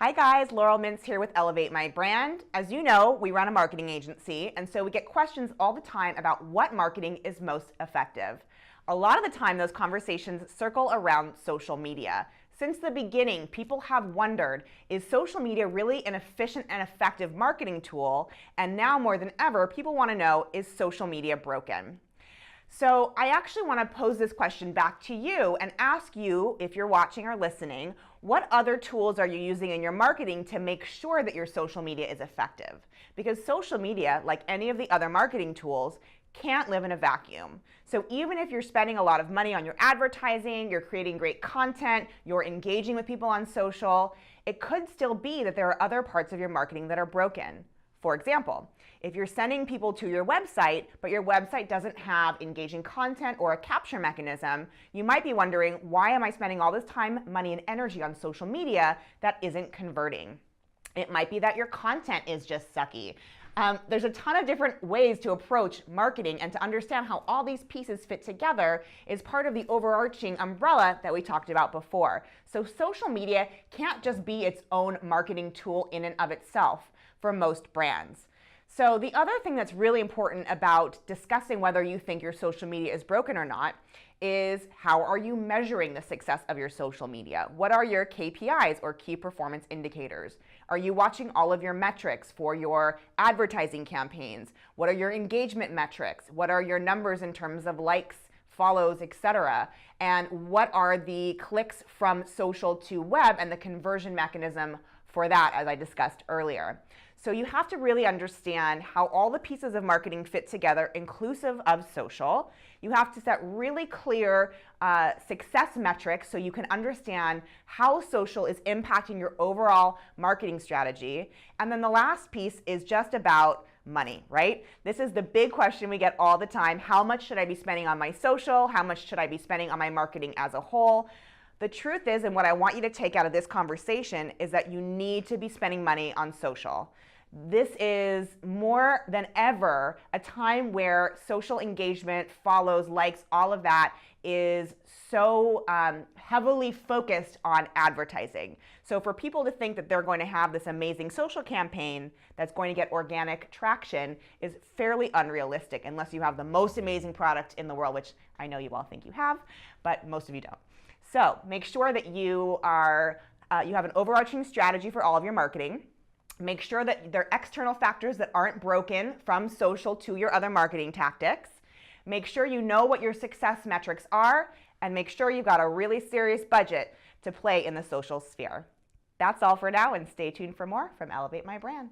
Hi guys, Laurel Mintz here with Elevate My Brand. As you know, we run a marketing agency, and so we get questions all the time about what marketing is most effective. A lot of the time, those conversations circle around social media. Since the beginning, people have wondered, is social media really an efficient and effective marketing tool? And now more than ever, people want to know, is social media broken? So I actually want to pose this question back to you and ask you, if you're watching or listening, what other tools are you using in your marketing to make sure that your social media is effective? Because social media, like any of the other marketing tools, can't live in a vacuum. So even if you're spending a lot of money on your advertising, you're creating great content, you're engaging with people on social, it could still be that there are other parts of your marketing that are broken. For example, if you're sending people to your website, but your website doesn't have engaging content or a capture mechanism, you might be wondering, why am I spending all this time, money, and energy on social media that isn't converting? It might be that your content is just sucky. There's a ton of different ways to approach marketing, and to understand how all these pieces fit together is part of the overarching umbrella that we talked about before. So social media can't just be its own marketing tool in and of itself for most brands. So the other thing that's really important about discussing whether you think your social media is broken or not is, how are you measuring the success of your social media? What are your KPIs, or key performance indicators? Are you watching all of your metrics for your advertising campaigns? What are your engagement metrics? What are your numbers in terms of likes, follows, etc.? And what are the clicks from social to web and the conversion mechanism for that, as I discussed earlier? So you have to really understand how all the pieces of marketing fit together, inclusive of social. You have to set really clear success metrics so you can understand how social is impacting your overall marketing strategy. And then the last piece is just about money, right? This is the big question we get all the time. How much should I be spending on my social? How much should I be spending on my marketing as a whole? The truth is, and what I want you to take out of this conversation, is that you need to be spending money on social. This is more than ever a time where social engagement, follows, likes, all of that is so heavily focused on advertising. So for people to think that they're going to have this amazing social campaign that's going to get organic traction is fairly unrealistic, unless you have the most amazing product in the world, which I know you all think you have, but most of you don't. So make sure that you have an overarching strategy for all of your marketing. Make sure that there are external factors that aren't broken from social to your other marketing tactics. Make sure you know what your success metrics are, and make sure you've got a really serious budget to play in the social sphere. That's all for now, and stay tuned for more from Elevate My Brand.